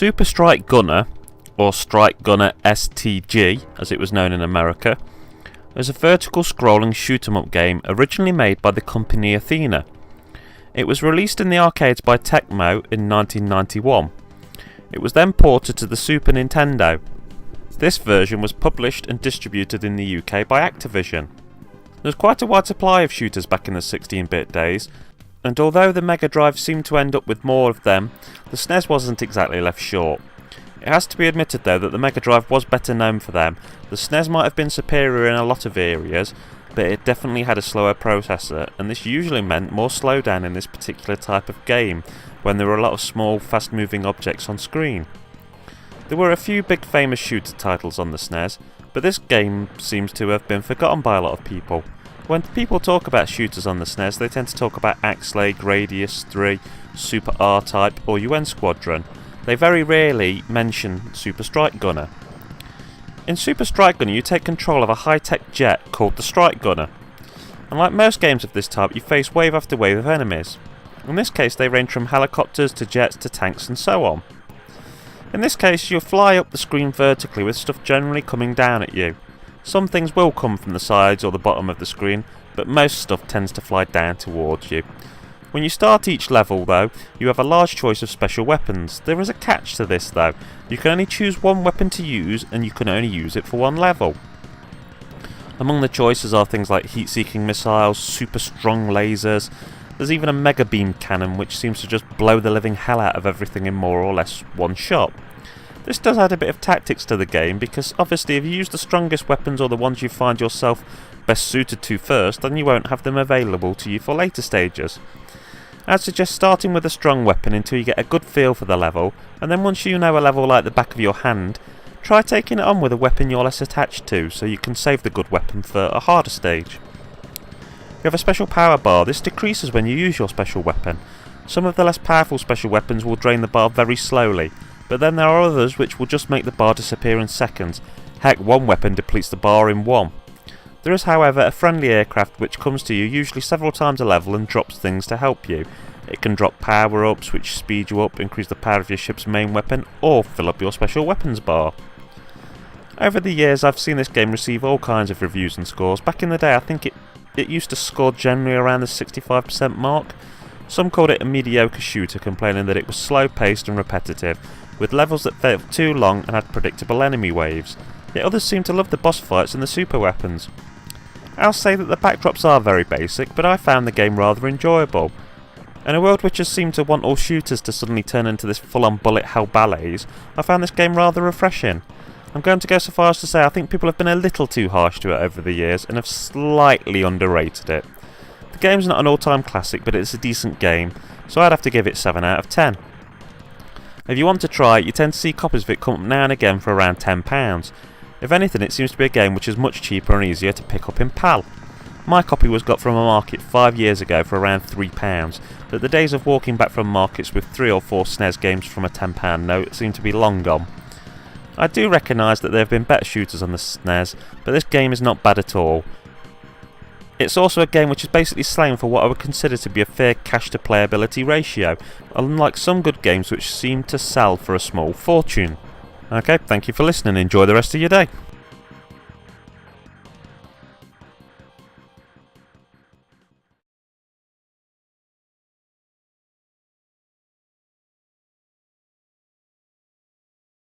Super Strike Gunner, or Strike Gunner S.T.G as it was known in America, is a vertical scrolling shoot 'em up game originally made by the company Athena. It was released in the arcades by Tecmo in 1991. It was then ported to the Super Nintendo. This version was published and distributed in the UK by Activision. There was quite a wide supply of shooters back in the 16-bit days, and although the Mega Drive seemed to end up with more of them, the SNES wasn't exactly left short. It has to be admitted though that the Mega Drive was better known for them. The SNES might have been superior in a lot of areas, but it definitely had a slower processor, and this usually meant more slowdown in this particular type of game, when there were a lot of small, fast-moving objects on screen. There were a few big famous shooter titles on the SNES, but this game seems to have been forgotten by a lot of people. When people talk about shooters on the SNES, they tend to talk about Axlay, Gradius 3, Super R-Type or UN Squadron. They very rarely mention Super Strike Gunner. In Super Strike Gunner you take control of a high-tech jet called the Strike Gunner. And like most games of this type, you face wave after wave of enemies. In this case they range from helicopters to jets to tanks and so on. In this case you'll fly up the screen vertically with stuff generally coming down at you. Some things will come from the sides or the bottom of the screen, but most stuff tends to fly down towards you. When you start each level though, you have a large choice of special weapons. There is a catch to this though. You can only choose one weapon to use, and you can only use it for one level. Among the choices are things like heat-seeking missiles, super strong lasers. There's even a mega beam cannon which seems to just blow the living hell out of everything in more or less one shot. This does add a bit of tactics to the game, because obviously if you use the strongest weapons or the ones you find yourself best suited to first, then you won't have them available to you for later stages. I'd suggest starting with a strong weapon until you get a good feel for the level, and then once you know a level like the back of your hand, try taking it on with a weapon you're less attached to, so you can save the good weapon for a harder stage. You have a special power bar. This decreases when you use your special weapon. Some of the less powerful special weapons will drain the bar very slowly, but then there are others which will just make the bar disappear in seconds. Heck, one weapon depletes the bar in one. There is however a friendly aircraft which comes to you usually several times a level and drops things to help you. It can drop power-ups which speed you up, increase the power of your ship's main weapon, or fill up your special weapons bar. Over the years I've seen this game receive all kinds of reviews and scores. Back in the day I think it used to score generally around the 65% mark. Some called it a mediocre shooter, complaining that it was slow-paced and repetitive, with levels that felt too long and had predictable enemy waves. Yet others seemed to love the boss fights and the super weapons. I'll say that the backdrops are very basic, but I found the game rather enjoyable. In a world which has seemed to want all shooters to suddenly turn into this full-on bullet hell ballets, I found this game rather refreshing. I'm going to go so far as to say I think people have been a little too harsh to it over the years and have slightly underrated it. The game's not an all-time classic, but it's a decent game, so I'd have to give it 7 out of 10. If you want to try it, you tend to see copies of it come up now and again for around £10. If anything, it seems to be a game which is much cheaper and easier to pick up in PAL. My copy was got from a market 5 years ago for around £3, but the days of walking back from markets with 3 or 4 SNES games from a £10 note seem to be long gone. I do recognise that there have been better shooters on the SNES, but this game is not bad at all. It's also a game which is basically slang for what I would consider to be a fair cash to playability ratio, unlike some good games which seem to sell for a small fortune. Okay, thank you for listening, enjoy the rest of your day.